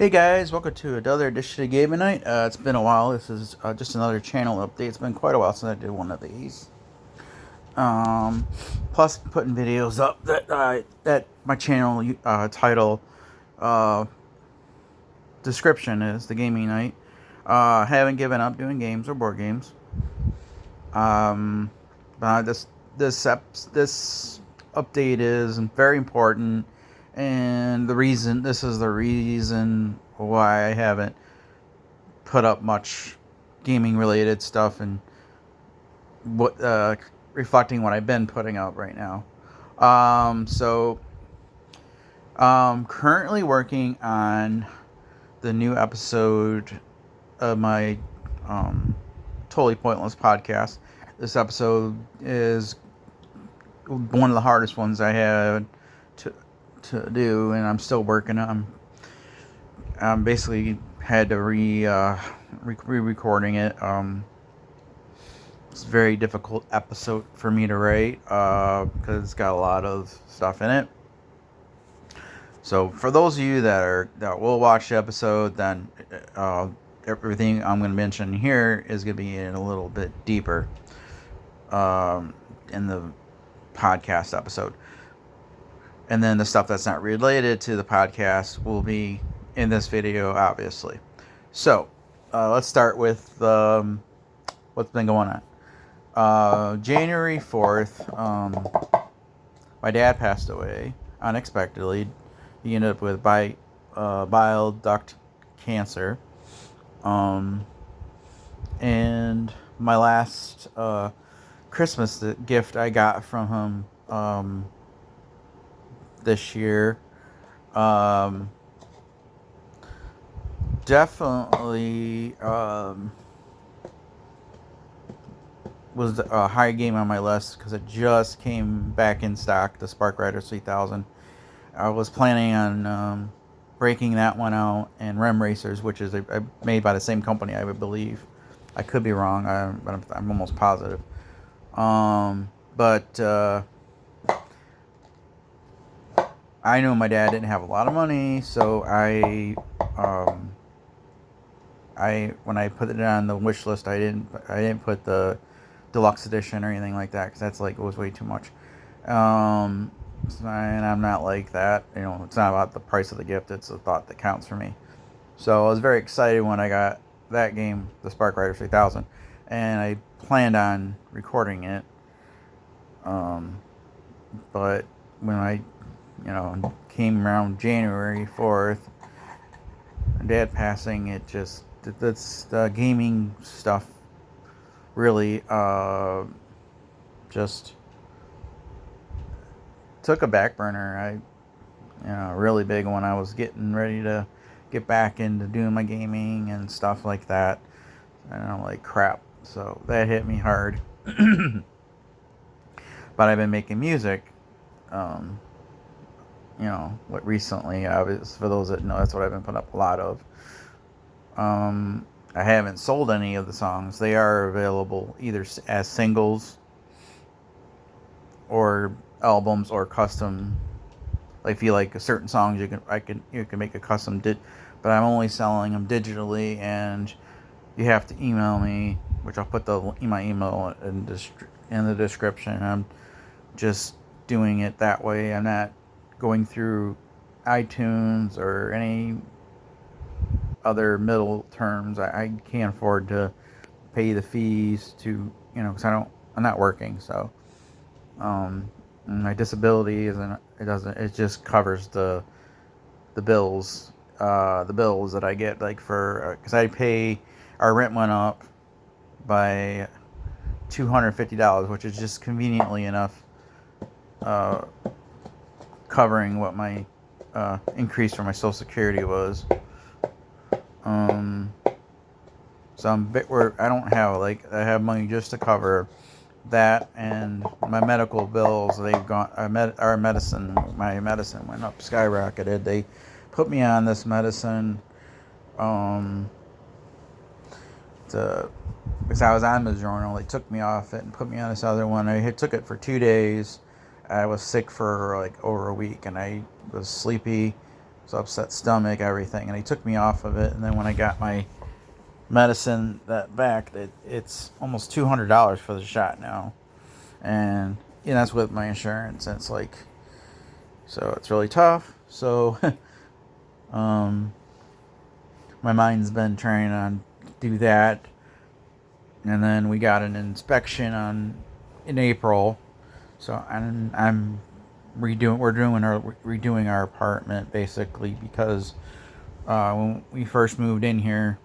Hey guys, welcome to another edition of GamingNight. It's been a while. This is just another channel update. It's been quite a while since I did one of these. Plus putting videos up that my channel title description is the GamingNight. Haven't given up doing games or board games. This update is very important, and this is the reason why I haven't put up much gaming related stuff and reflecting what I've been putting out right now. Currently working on the new episode of my Totally Pointless podcast. This episode is one of the hardest ones I had to do, and I'm still working on. I'm basically had to re-recording it. It's a very difficult episode for me to write because it's got a lot of stuff in it. So for those of you that will watch the episode, then everything I'm going to mention here is going to be in a little bit deeper in the podcast episode. And then the stuff that's not related to the podcast will be in this video, obviously. So, let's start with what's been going on. January 4th, my dad passed away unexpectedly. He ended up with bile duct cancer. And my last Christmas gift I got from him this year definitely was a high game on my list because it just came back in stock, the Spark Rider 3000. I was planning on breaking that one out, and Rem Racers, which is made by the same company, I would believe. I could be wrong, but I'm almost positive. But I knew my dad didn't have a lot of money, so when I put it on the wish list, I didn't put the deluxe edition or anything like that because that's it was way too much. And I'm not like that. It's not about the price of the gift; it's the thought that counts for me. So I was very excited when I got that game, the Spark Rider 3000, and I planned on recording it. But when I came around January 4th, Dad passing, that's the gaming stuff really just took a back burner. Really big when I was getting ready to get back into doing my gaming and stuff like that. Like crap. So that hit me hard. But I've been making music. What recently, for those that know, that's what I've been putting up a lot of. I haven't sold any of the songs. They are available either as singles or albums or custom. Like if you like certain songs, you can make a custom but I'm only selling them digitally, and you have to email me, which I'll put my email in the description. I'm just doing it that way. I'm not going through iTunes or any other middle terms. I can't afford to pay the fees to, because I'm not working. So, my disability it just covers the bills, that I get, because our rent went up by $250, which is just conveniently enough, covering what my increase for my Social Security was. So I don't have I have money just to cover that and my medical bills. They've gone. My medicine went up, skyrocketed. They put me on this medicine, because I was on Mizzorno. They took me off it and put me on this other one. I took it for 2 days. I was sick for over a week, and I was sleepy. So upset stomach, everything, and they took me off of it. And then when I got my medicine back, it's almost $200 for the shot now, and that's with my insurance. And it's like, so it's really tough. So, my mind's been trying to do that, and then we got an inspection in April. So I'm redoing our apartment basically because when we first moved in here,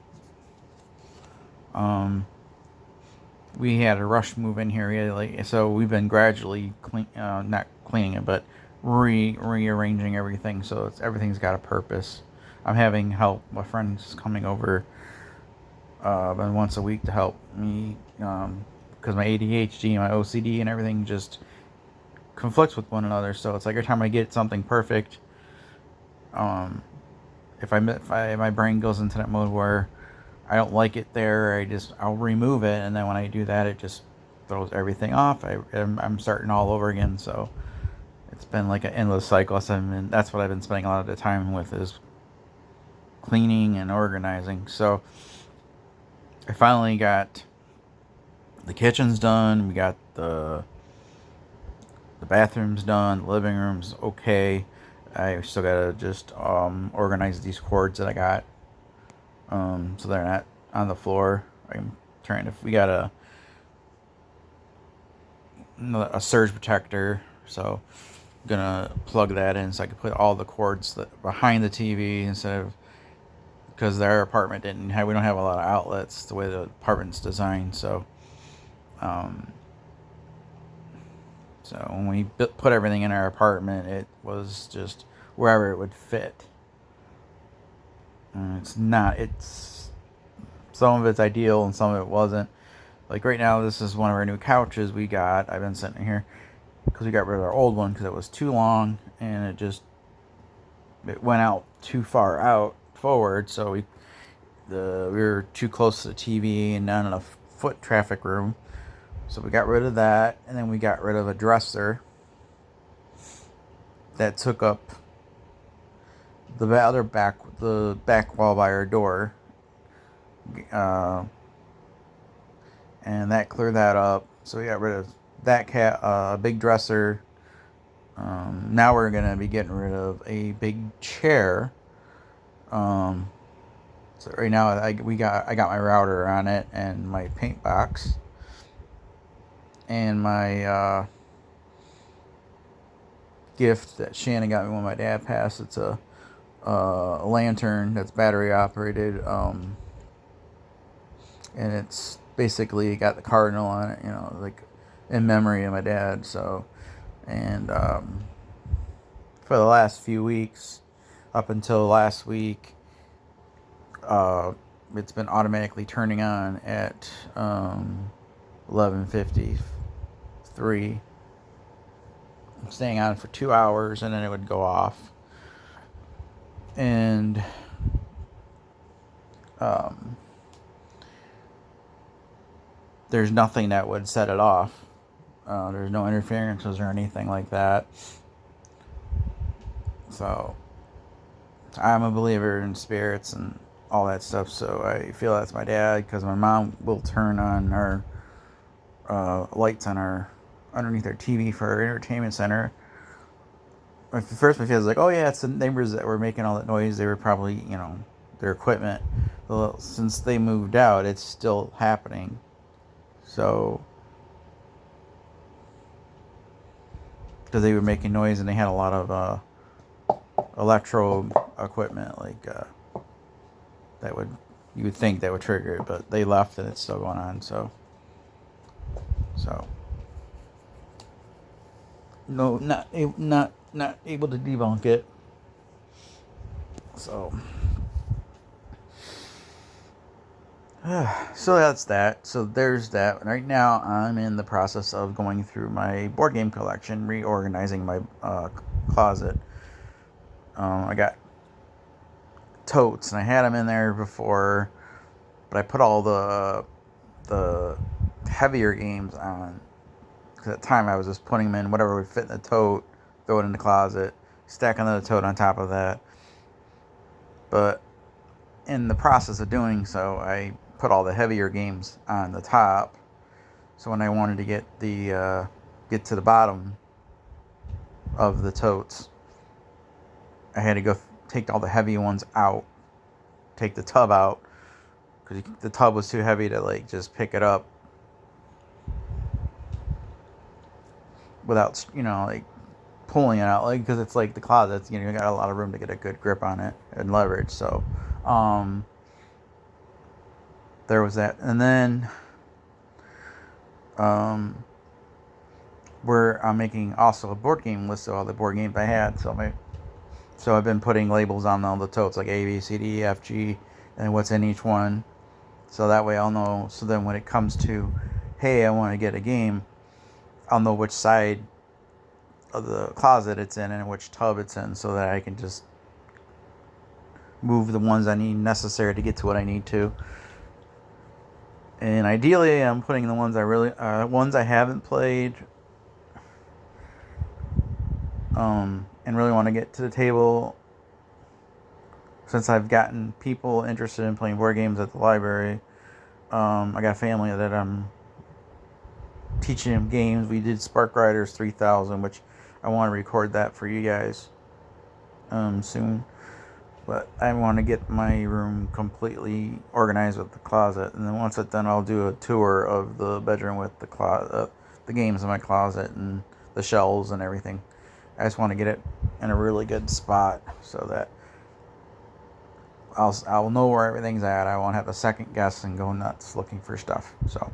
we had a rush move in here. So we've been gradually not cleaning it, but rearranging everything. So everything's got a purpose. I'm having help. My friend's coming over about once a week to help me because my ADHD, my OCD, and everything just conflicts with one another. So it's like every time I get something perfect, if my brain goes into that mode where I don't like it there, I'll remove it, and then when I do that, it just throws everything off. I'm starting all over again. So it's been like an endless cycle. And that's what I've been spending a lot of the time with, is cleaning and organizing. So I finally got the kitchen's done. We got the bathroom's done. The living room's okay. I still gotta just organize these cords that I got, so they're not on the floor. We got a surge protector, so I'm gonna plug that in so I can put all the cords behind the TV instead of, because our apartment we don't have a lot of outlets the way the apartment's designed. So when we put everything in our apartment, it was just wherever it would fit. And some of it's ideal and some of it wasn't. Like right now, this is one of our new couches we got. I've been sitting here because we got rid of our old one because it was too long and it went out too far out forward. So we were too close to the TV and not enough foot traffic room. So we got rid of that, and then we got rid of a dresser that took up the back wall by our door, and that cleared that up. So we got rid of that big dresser. Now we're gonna be getting rid of a big chair. So right now I got my router on it and my paint box. And my gift that Shannon got me when my dad passed. It's a lantern that's battery operated, and it's basically got the cardinal on it, like in memory of my dad. So, and for the last few weeks, up until last week, it's been automatically turning on at 11:53. I'm staying on for 2 hours, and then it would go off. And there's nothing that would set it off. There's no interferences or anything like that. So I'm a believer in spirits and all that stuff. So I feel that's my dad, because my mom will turn on our lights on underneath our TV for our entertainment center. At first my feels like, oh yeah, it's the neighbors that were making all that noise. They were probably, their equipment. Well, since they moved out, it's still happening. So, because they were making noise and they had a lot of electro equipment, like you would think that would trigger it, but they left and it's still going on. So no, not able to debunk it. So that's that. So there's that. Right now I'm in the process of going through my board game collection, reorganizing my closet. I got totes, and I had them in there before, but I put all the heavier games on. Because at the time I was just putting them in whatever would fit in the tote, throw it in the closet, stack another tote on top of that. But in the process of doing so, I put all the heavier games on the top. So when I wanted to get to the bottom of the totes, I had to go take all the heavy ones out, take the tub out, because the tub was too heavy to like just pick it up without, like pulling it out, like, because it's like the closets, you got a lot of room to get a good grip on it and leverage. So there was that. And then I'm making also a board game list of all the board games I had. So I've been putting labels on all the totes, like A, B, C, D, E, F, G, and what's in each one. So that way I'll know. So then when it comes to, hey, I want to get a game, I'll know which side of the closet it's in and which tub it's in, so that I can just move the ones I need necessary to get to what I need to. And ideally, I'm putting the ones I haven't played, and really want to get to the table. Since I've gotten people interested in playing board games at the library, I got a family that I'm teaching them games. We did Spark Riders 3000, which I want to record that for you guys soon. But I want to get my room completely organized with the closet, and then once it's done, I'll do a tour of the bedroom with the games in my closet and the shelves and everything. I just want to get it in a really good spot so that I'll know where everything's at. I won't have to second guess and go nuts looking for stuff. So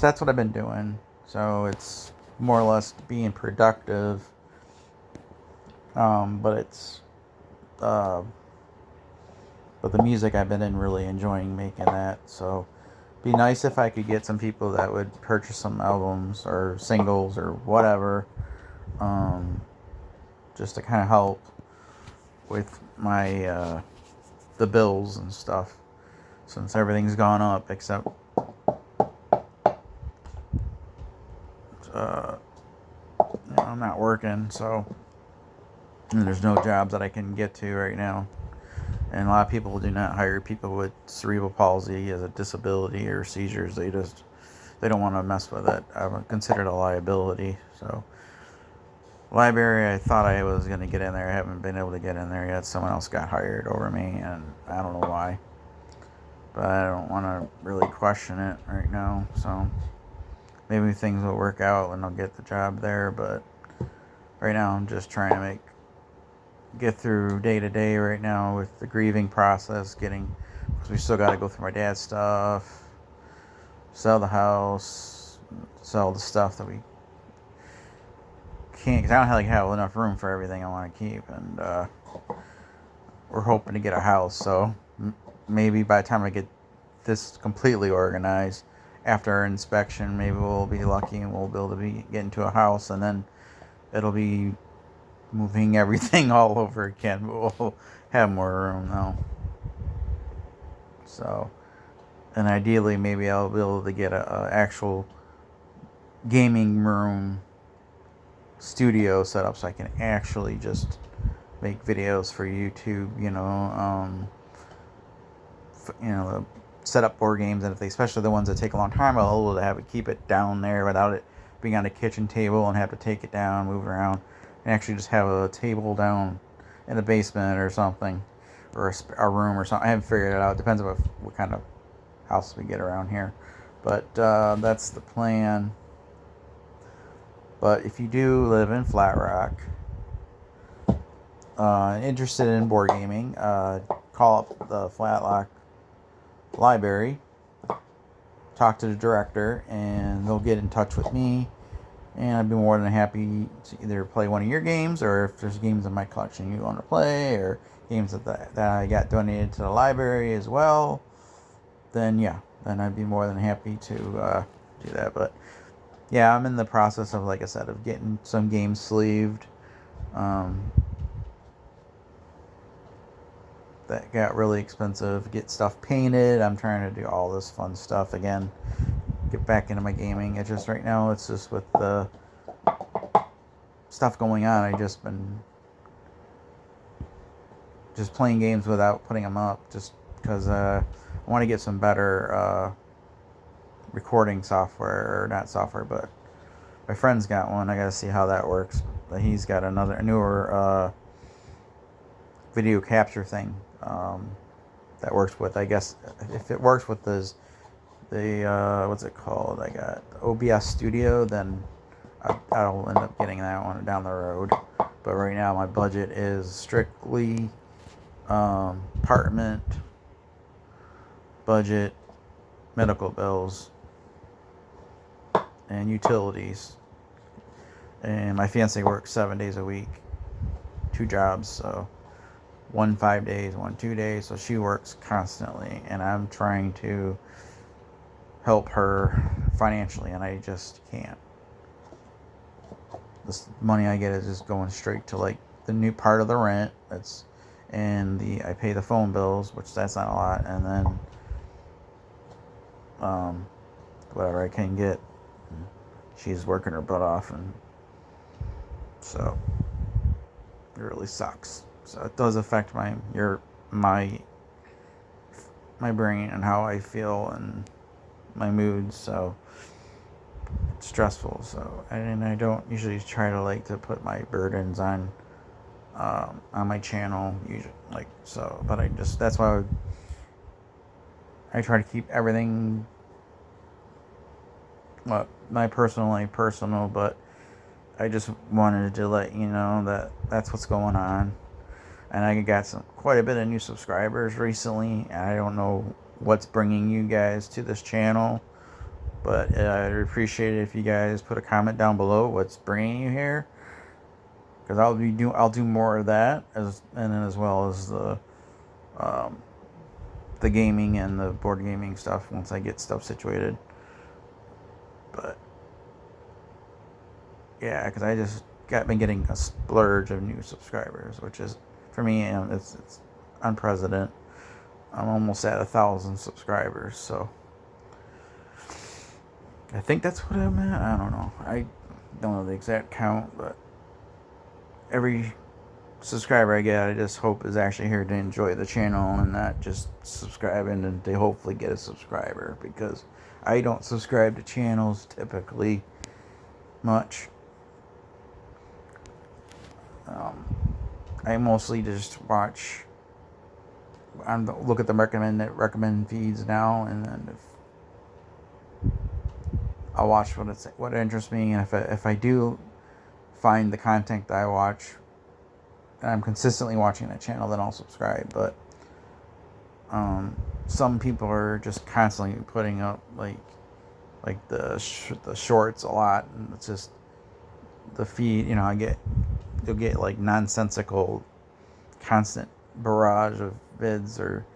that's what I've been doing. So it's more or less being productive. But the music, I've been really enjoying making that. So be nice if I could get some people that would purchase some albums or singles or whatever, just to kind of help with my the bills and stuff, since everything's gone up except I'm not working, so there's no jobs that I can get to right now. And a lot of people do not hire people with cerebral palsy as a disability or seizures. They don't want to mess with it. I'm considered a liability. So library, I thought I was going to get in there. I haven't been able to get in there yet. Someone else got hired over me, and I don't know why. But I don't want to really question it right now. So maybe things will work out and I'll get the job there. But right now I'm just trying to get through day to day right now with the grieving process, because we still got to go through my dad's stuff, sell the house, sell the stuff that we can't, because I don't have enough room for everything I want to keep, and we're hoping to get a house. So maybe by the time I get this completely organized, after our inspection, maybe we'll be lucky and we'll be able to get into a house, and then it'll be moving everything all over again. We'll have more room now. So, and ideally, maybe I'll be able to get a actual gaming room studio set up, so I can actually just make videos for YouTube. Set up board games, and especially the ones that take a long time, I'll be able to keep it down there without it being on a kitchen table and have to take it down, move it around, and actually just have a table down in the basement or something, or a room or something. I haven't figured it out. It depends on what kind of house we get around here. But that's the plan. But if you do live in Flat Rock, interested in board gaming, call up the Flat Rock Library, talk to the director, and they'll get in touch with me. And I'd be more than happy to either play one of your games, or if there's games in my collection you want to play, or games that I got donated to the library as well, then I'd be more than happy to do that. But yeah, I'm in the process of, like I said, of getting some games sleeved. That got really expensive. Get stuff painted. I'm trying to do all this fun stuff again. Get back into my gaming. It's just right now, it's just with the stuff going on, I just been just playing games without putting them up, just because I want to get some better recording software, or not software, but my friend's got one. I gotta see how that works. But he's got a newer video capture thing that works with, I guess, if it works with the what's it called? I got OBS Studio, then I'll end up getting that one down the road. But right now my budget is strictly apartment, budget, medical bills, and utilities. And my fiance works 7 days a week, 2 jobs, so 1 5 days, 1 2 days, so she works constantly, and I'm trying to help her financially, and I just can't. This money I get is just going straight to like the new part of the rent, and I pay the phone bills, which that's not a lot, and then whatever I can get. She's working her butt off, and so it really sucks. So it does affect my brain and how I feel and my mood. So it's stressful. So I don't usually try to put my burdens on my channel usually, but that's why I try to keep everything my personal life personal, but I just wanted to let you know that that's what's going on. And I got quite a bit of new subscribers recently, and I don't know what's bringing you guys to this channel, but I'd appreciate it if you guys put a comment down below what's bringing you here, because I'll do more of that, and then as well as the gaming and the board gaming stuff once I get stuff situated. But yeah, because I just been getting a splurge of new subscribers, which is, for me, it's unprecedented. I'm almost at 1,000 subscribers, so I think that's what I'm at. I don't know. I don't know the exact count, but every subscriber I get, I just hope is actually here to enjoy the channel and not just subscribing and they hopefully get a subscriber, because I don't subscribe to channels typically much. I mostly just watch. Look at the recommend feeds now, and then I'll watch what interests me, and if I do find the content that I watch, and I'm consistently watching that channel, then I'll subscribe. But some people are just constantly putting up like the shorts a lot, and it's just the feed. You'll get like nonsensical, constant barrage of vids or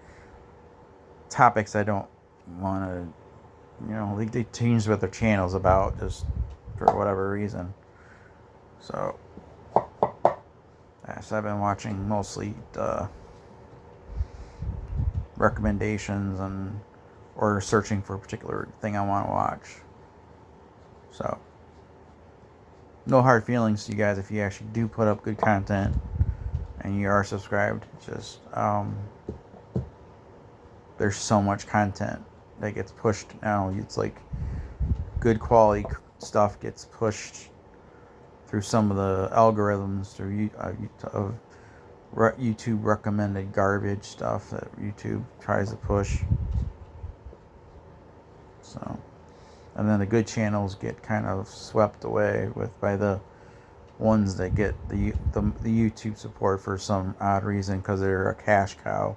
topics I don't want to. They change what their channel's about just for whatever reason. So I've been watching mostly recommendations or searching for a particular thing I want to watch. So no hard feelings to you guys if you actually do put up good content and you are subscribed. Just there's so much content that gets pushed now. It's like good quality stuff gets pushed through some of the algorithms through YouTube recommended garbage stuff that YouTube tries to push. So, and then the good channels get kind of swept away by the ones that get the YouTube support for some odd reason, because they're a cash cow.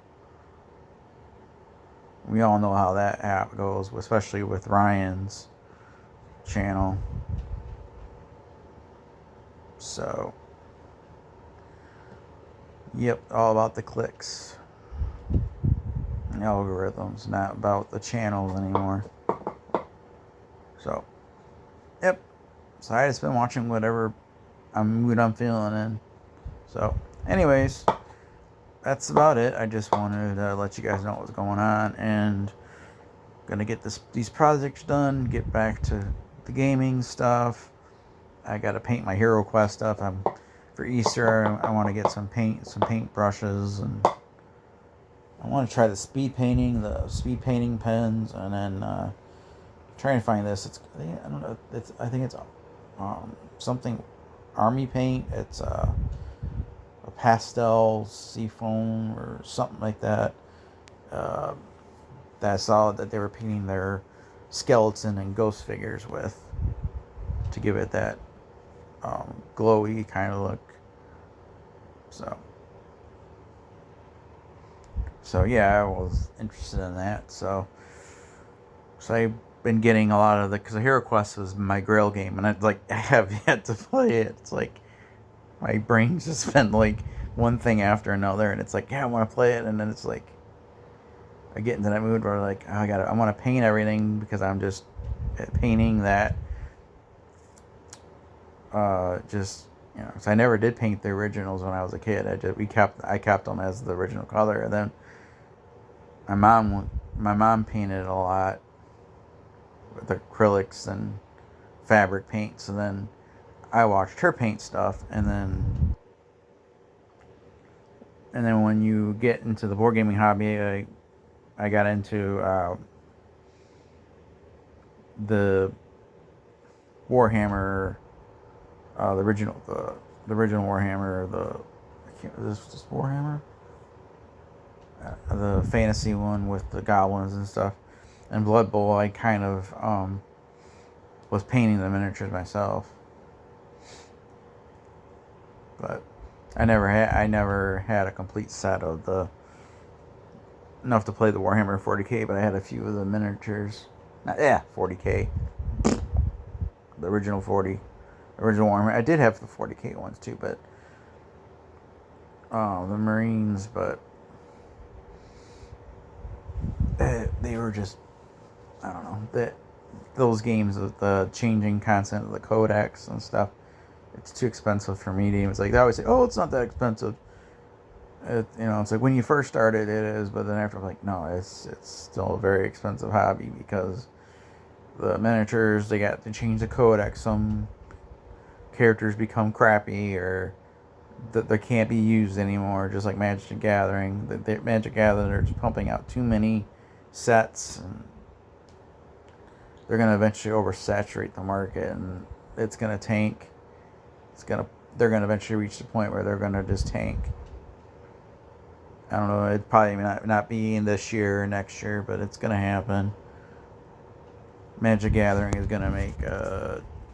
We all know how that app goes, especially with Ryan's channel. So, yep, all about the clicks and algorithms, not about the channels anymore. So, yep. So I just been watching whatever mood I'm feeling in. So, anyways, that's about it. I just wanted to let you guys know what's going on, and gonna get these projects done, get back to the gaming stuff. I gotta paint my Hero Quest stuff. I'm for Easter, I want to get some paint brushes, and I want to try the speed painting pens, and then trying to find this. I don't know. I think it's something army paint. It's a pastel seafoam or something like that. That I saw that they were painting their skeleton and ghost figures with, to give it that glowy kind of look. So yeah, I was interested in that. So I've been getting a lot of because the Hero Quest was my Grail game, and I have yet to play it. It's like my brain's just been like one thing after another, and it's like, yeah, I want to play it, and then it's like I get into that mood where like, oh, I want to paint everything because I'm just painting that. So I never did paint the originals when I was a kid. I kept them as the original color, and then my mom painted a lot with acrylics and fabric paints, and then I watched her paint stuff, and then when you get into the board gaming hobby, I got into the Warhammer, the original Warhammer, is this Warhammer? The fantasy one with the goblins and stuff. And Blood Bowl, I kind of was painting the miniatures myself. But I never had a complete set of enough to play the Warhammer 40k, but I had a few of the miniatures. 40k. The original Warhammer. I did have the 40k ones too, but the Marines, but they were just, I don't know, those games with the changing content of the codex and stuff, it's too expensive for me to even. It's like they always say, oh, it's not that expensive. It's like when you first started, it is, but then after, I'm like, no, it's still a very expensive hobby because the miniatures, they change the codex. Some characters become crappy, or that they can't be used anymore, just like Magic the Gathering. Magic Gathering are just pumping out too many sets, and they're going to eventually oversaturate the market, and it's going to tank. They're going to eventually reach the point where they're going to just tank. I don't know, it probably not be in this year or next year, but it's going to happen. Magic Gathering is going to make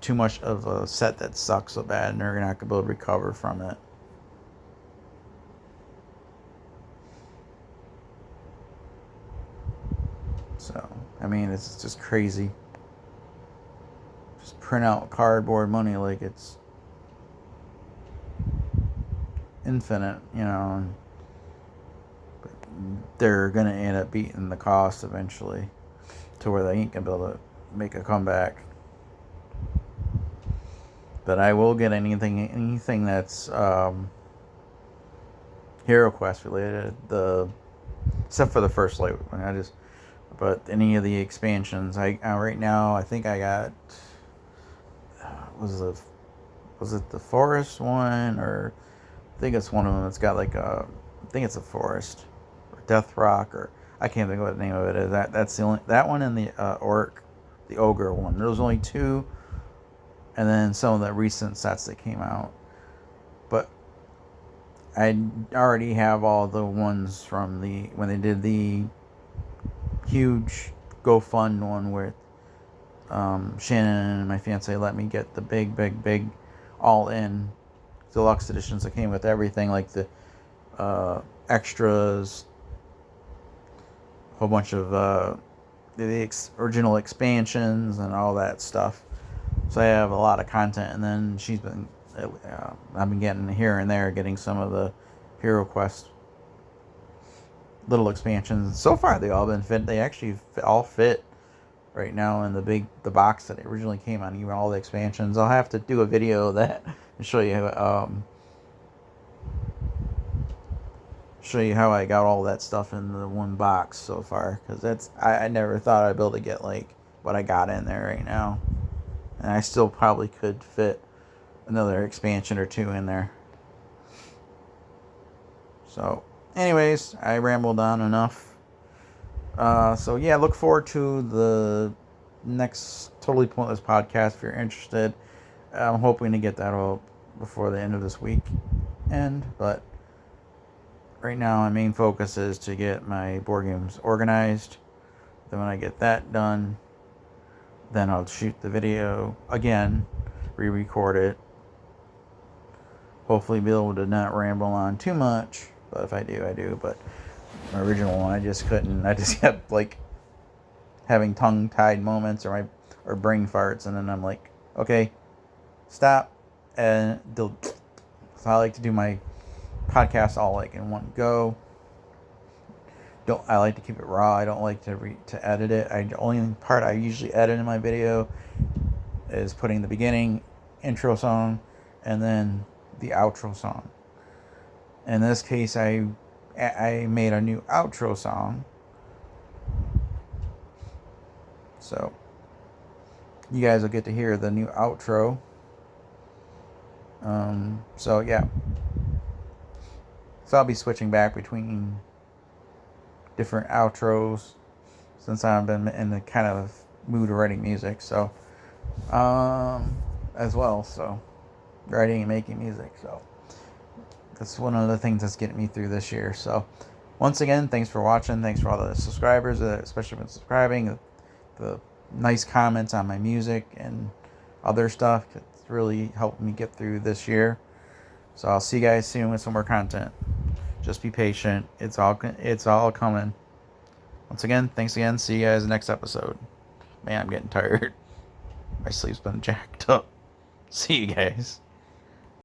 too much of a set that sucks so bad, and they're not going to be able to recover from it. So, I mean, it's just crazy. Just print out cardboard money like it's infinite, and they're going to end up beating the cost eventually to where they ain't going to be able to make a comeback. But I will get anything that's Hero Quest related, except for the first light one. But any of the expansions, right now I think I got was it the forest one, or I think it's one of them that's got like I think it's a forest or Death Rock, or I can't think of what the name of it is. That's the only that one, and the the ogre one. There was only two, and then some of the recent sets that came out. But I already have all the ones from when they did the huge GoFund one where Shannon and my fiance let me get the big all-in deluxe editions that came with everything, like the extras, a whole bunch of the original expansions and all that stuff. So I have a lot of content, and then I've been getting here and there, getting some of the Hero Quest little expansions. So far, they all been fit. They actually all fit right now in the box that it originally came on. Even all the expansions. I'll have to do a video of that and show you how I got all that stuff in the one box so far. Because I never thought I'd be able to get like what I got in there right now, and I still probably could fit another expansion or two in there. So, anyways, I rambled on enough. So yeah, look forward to the next Totally Pointless podcast if you're interested. I'm hoping to get that up before the end of this week. But right now, my main focus is to get my board games organized. Then when I get that done, then I'll shoot the video again, re-record it. Hopefully be able to not ramble on too much. But if I do, I do. But my original one, I just couldn't. I just kept like having tongue-tied moments or brain farts, and then I'm like, okay, stop. And so I like to do my podcast all like in one go. I like to keep it raw. I don't like to edit it. The only part I usually edit in my video is putting the beginning intro song and then the outro song. In this case, I made a new outro song, so you guys will get to hear the new outro. So yeah, so I'll be switching back between different outros since I've been in the kind of mood of writing music. So as well, so writing and making music. So that's one of the things that's getting me through this year. So once again, thanks for watching. Thanks for all the subscribers, especially for subscribing. The nice comments on my music and other stuff. It's really helped me get through this year. So I'll see you guys soon with some more content. Just be patient. It's all coming. Once again, thanks again. See you guys next episode. Man, I'm getting tired. My sleep's been jacked up. See you guys.